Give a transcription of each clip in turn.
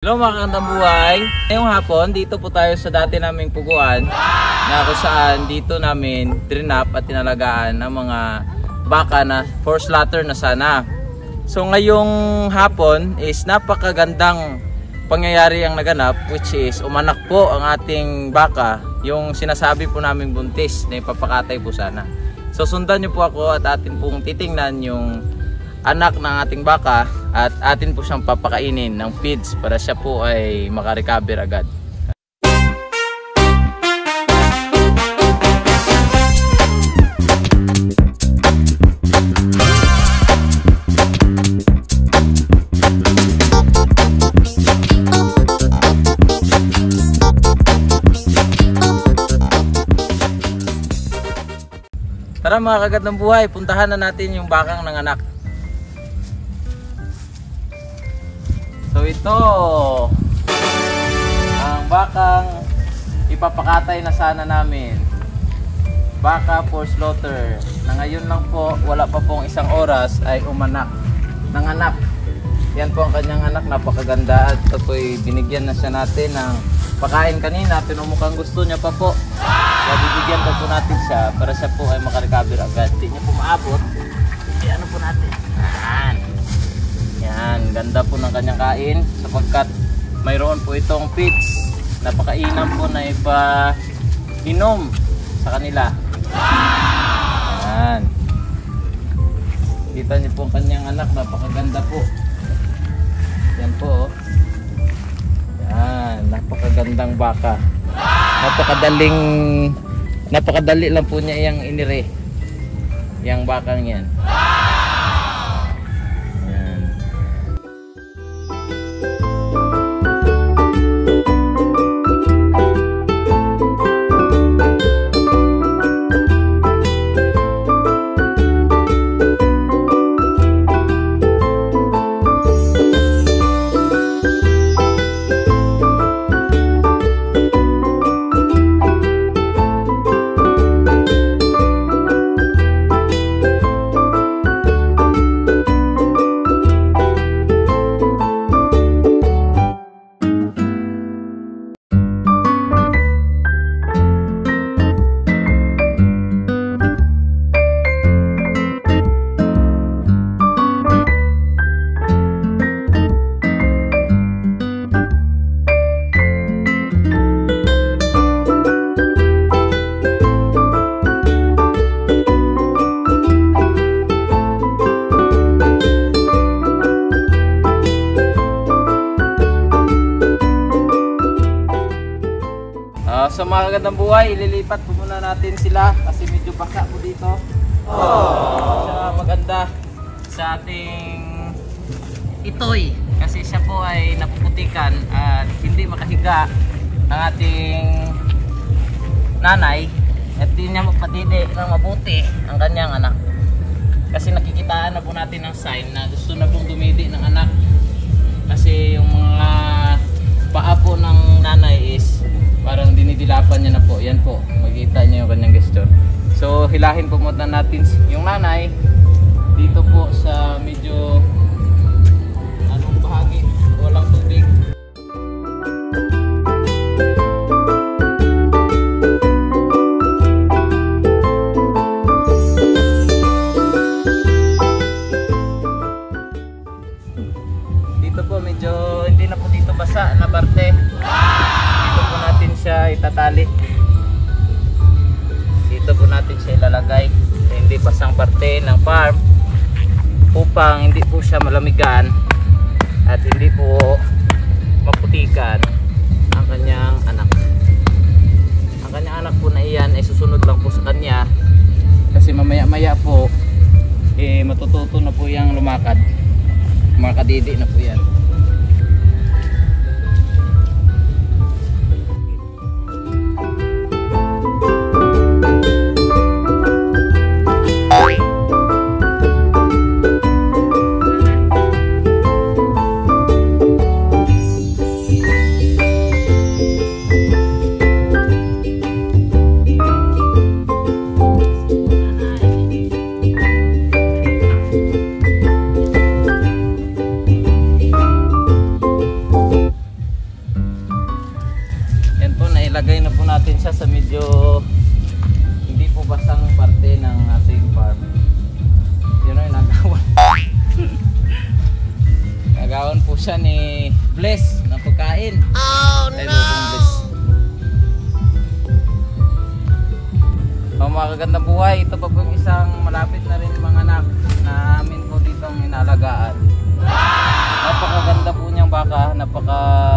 Hello mga kagandang buhay! Ngayong hapon, dito po tayo sa dati naming puguan na kung saan dito namin trinap at tinalagaan ng mga baka na for slaughter na sana. So ngayong hapon is napakagandang pangyayari ang naganap, which is umanak po ang ating baka, yung sinasabi po naming buntis na ipapakatay po sana. So sundan niyo po ako at atin pong titingnan yung anak ng ating baka at atin po siyang papakainin ng feeds para siya po ay makarecover agad. Tara mga kagad ng buhay, puntahan na natin yung bakang nanganak. So ito ang bakang ipapakatay na sana namin, baka for slaughter, na ngayon lang po, wala pa pong isang oras ay nanganak. Yan po ang kanyang anak, napakaganda at ito po'y binigyan na siya natin ng pakain kanina, pero mukhang gusto niya pa po. Kaya bibigyan pa po natin siya para siya po ay makarecover agad. Hindi niya po maabot, ano po natin. Yan, ganda po ng kanyang kain sapagkat mayroon po itong feeds, napakainan po na ipa-inom sa kanila. Yan. Kita niyo po ang kanyang anak, napakaganda po. Yan po. Yan, napakagandang baka. Napakadali lang po niya iyang inire. Yang bakang yan. So mga kagandang buhay, ililipat po muna natin sila kasi medyo basa po dito. Siya maganda sa ating itoy kasi siya po ay napuputikan at hindi makahiga ang ating nanay at hindi niya mapatidi ng mabuti ang kanyang anak. Kasi nakikitaan na po natin ng sign na gusto na pong dumidi ng anak kasi yung mga paa po ng nanay is parang dinidilapan niya na po. Yan po, makikita niyo yung kanyang gesture. So hilahin po muna natin yung nanay dito po sa medyo bahagi, walang tubig. Dito po medyo hindi na po dito basa na parte. Siya itatali dito po natin siya ilalagay sa hindi basang parte ng farm upang hindi po siya malamigan at hindi po maputikan ang kanyang anak. Ang kanyang anak po na iyan ay susunod lang po sa kanya kasi mamaya maya po matututo na po yung lumakad, makadidi na po yan. natin siya sa medyo hindi po basang parte ng ating farm. Yun ay nagawan. Nagawan po siya ni Bless ng pagkain. Oh no! Mga kagandang buhay, ito pa po yung isang malapit na rin mga anak na amin po dito ang inalagaan. Napakaganda po niyang baka, napaka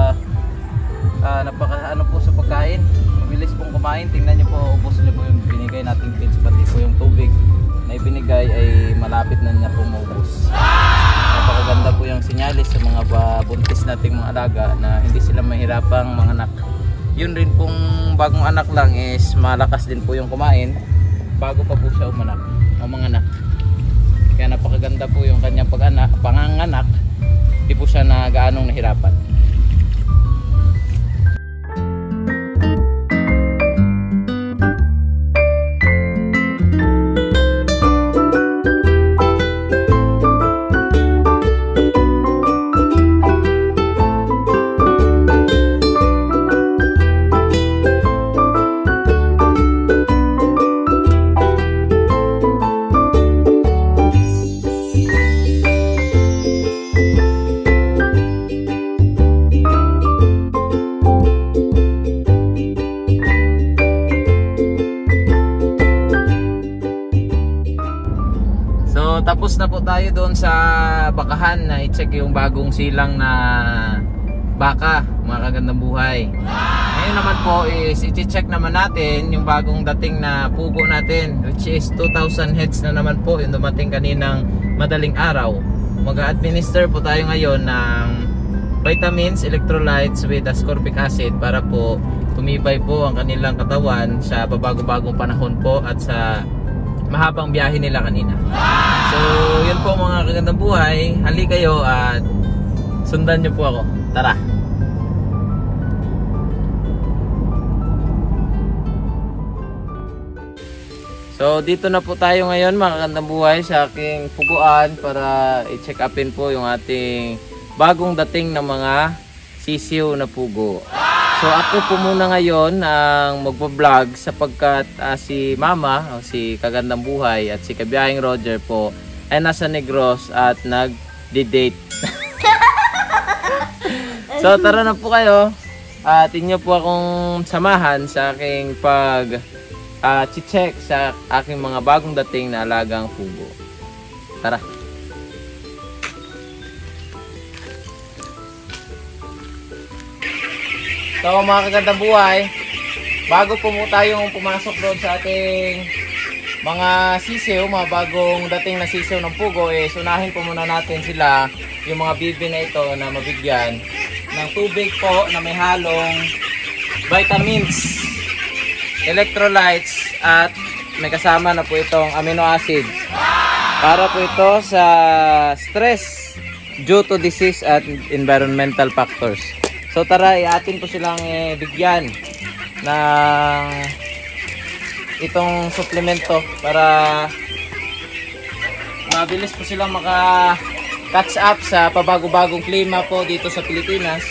ano po sa pagkain. Mabilis pong kumain. Tingnan niyo po, ubos niyo po yung binigay nating feeds, pati po yung tubig na ibinigay ay malapit na niya po maubos. Napakaganda po yung sinyalis sa mga buntis nating mga alaga na hindi sila mahirapang mga anak. Yun rin pong bagong anak lang is malakas din po yung kumain bago pa po siya umanak o mga anak. Kaya napakaganda po yung kanyang panganganak. Hindi po siya na gaanong nahirapan. Tapos na po tayo doon sa bakahan na i-check yung bagong silang na baka, mga kagandang buhay. Ngayon naman po is i-check naman natin yung bagong dating na pugo natin, which is 2,000 heads na naman po yung dumating kaninang madaling araw. Mag-administer po tayo ngayon ng vitamins, electrolytes with ascorbic acid para po tumibay po ang kanilang katawan sa babago-bagong panahon po at sa mahabang biyahe nila kanina. So, yun po mga kagandang buhay. Hali kayo at sundan nyo po ako. Tara! So, dito na po tayo ngayon mga kagandang buhay sa aking puguan para i-check upin po yung ating bagong dating na mga sisiw na pugo. So ako po muna ngayon ang magpa-vlog sapagkat si Mama o si Kagandang Buhay at si Kabiyahing Roger po ay nasa Negros at nag-date. So tara na po kayo at inyo po akong samahan sa aking pag-check sa aking mga bagong dating na alagang pugo. Tara! So mga kagandang buhay, bago po tayong pumasok doon sa ating mga sisiw, mga bagong dating na sisiw ng pugo, unahin po muna natin sila, yung mga bibi na ito na mabigyan ng tubig po na may halong vitamins, electrolytes at may kasama na po itong amino acid para po ito sa stress due to disease at environmental factors. So tara, iatin po silang bigyan ng itong suplemento para mabilis po silang maka-catch up sa pabago-bagong klima po dito sa Pilipinas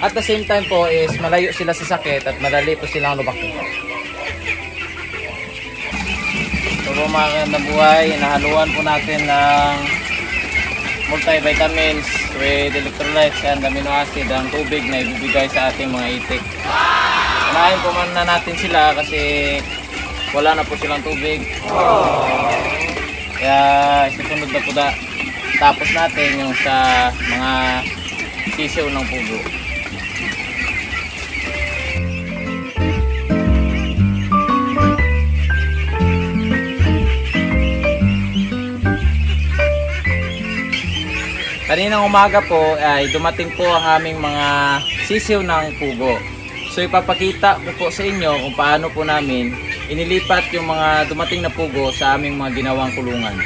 at the same time po is malayo sila sa sakit at madali po silang lubaki. So po mga kagandang buhay, nahaluan po natin ng multivitamins with electrolytes and amino acid ang tubig na ibibigay sa ating mga itik. Unahin po muna natin sila kasi wala na po silang tubig. Kaya isusunod na po tapos natin yung sa mga sisiw ng pugo. Kaninang umaga po ay dumating po ang aming mga sisiw ng pugo. So ipapakita ko po sa inyo kung paano po namin inilipat yung mga dumating na pugo sa aming mga ginawang kulungan.